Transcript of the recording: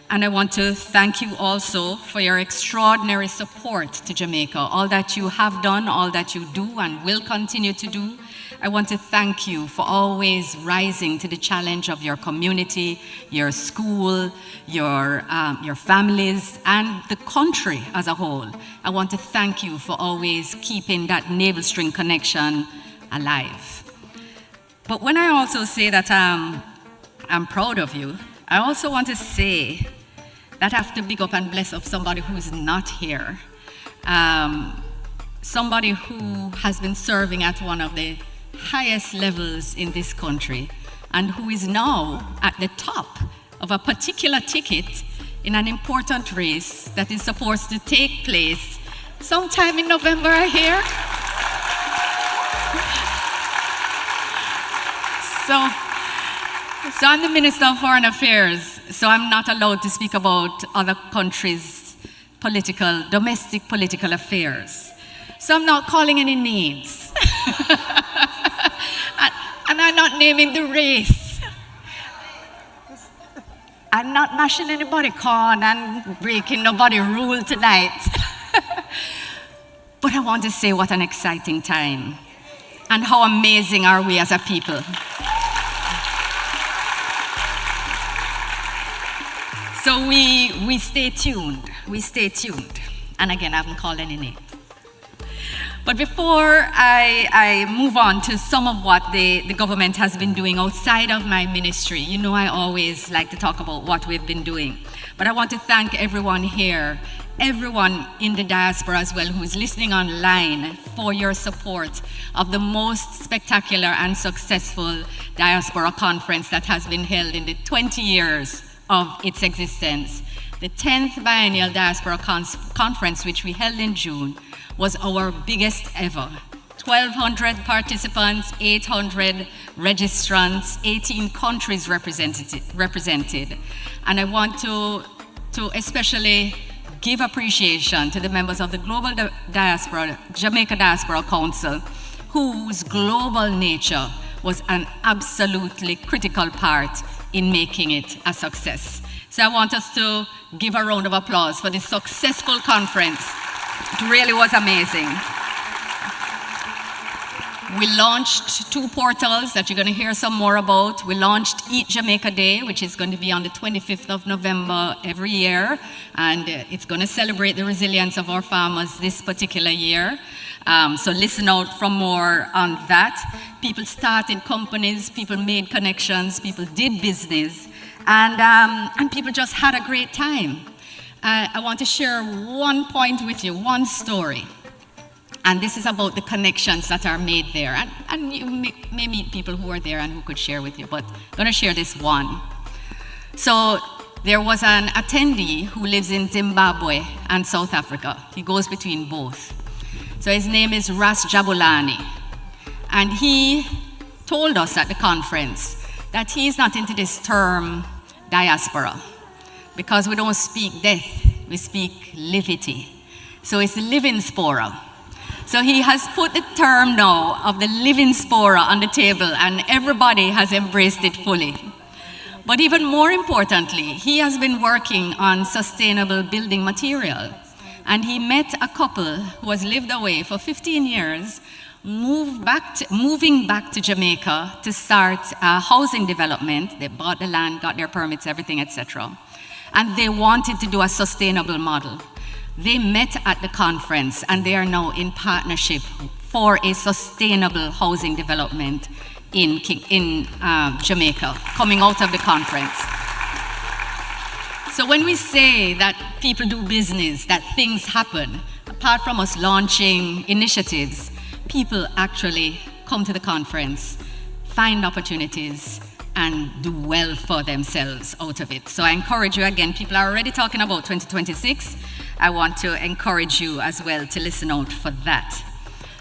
And I want to thank you also for your extraordinary support to Jamaica, all that you have done, all that you do and will continue to do. I want to thank you for always rising to the challenge of your community, your school, your families, and the country as a whole. I want to thank you for always keeping that navel string connection alive. But when I also say that I'm proud of you, I also want to say that I have to big up and bless up somebody who's not here. Somebody who has been serving at one of the highest levels in this country and who is now at the top of a particular ticket in an important race that is supposed to take place sometime in November, I hear. So I'm the Minister of Foreign Affairs, so I'm not allowed to speak about other countries' domestic political affairs. So I'm not calling any names. And I'm not naming the race. I'm not mashing anybody corn and breaking nobody's rule tonight. But I want to say what an exciting time and how amazing are we as a people. So we stay tuned, And again, I haven't called any name. But before I move on to some of what the government has been doing outside of my ministry, you know I always like to talk about what we've been doing. But I want to thank everyone here, everyone in the diaspora as well who's listening online for your support of the most spectacular and successful diaspora conference that has been held in the 20 years of its existence. The 10th Biennial Diaspora Conference, which we held in June, was our biggest ever. 1,200 participants, 800 registrants, 18 countries represented. And I want to especially give appreciation to the members of the Global Diaspora, Jamaica Diaspora Council, whose global nature was an absolutely critical part in making it a success. So I want us to give a round of applause for this successful conference. It really was amazing. We launched 2 portals that you're going to hear some more about. We launched Eat Jamaica Day, which is going to be on the 25th of November every year, and it's going to celebrate the resilience of our farmers this particular year. So listen out for more on that. People started companies, people made connections, people did business, and people just had a great time. I want to share one point with you, one story. And this is about the connections that are made there. And you may meet people who are there and who could share with you, but I'm going to share this one. So there was an attendee who lives in Zimbabwe and South Africa. He goes between both. So his name is Ras Jabulani. And he told us at the conference that he's not into this term diaspora, because we don't speak death, we speak livity. So it's living spora. So he has put the term now of the living spora on the table, and everybody has embraced it fully. But even more importantly, he has been working on sustainable building material. And he met a couple who has lived away for 15 years, moving back to Jamaica to start housing development. They bought the land, got their permits, everything, etc. And they wanted to do a sustainable model. They met at the conference, and they are now in partnership for a sustainable housing development in Jamaica, coming out of the conference. So when we say that people do business, that things happen, apart from us launching initiatives, people actually come to the conference, find opportunities, and do well for themselves out of it. So I encourage you again, people are already talking about 2026. I want to encourage you as well to listen out for that.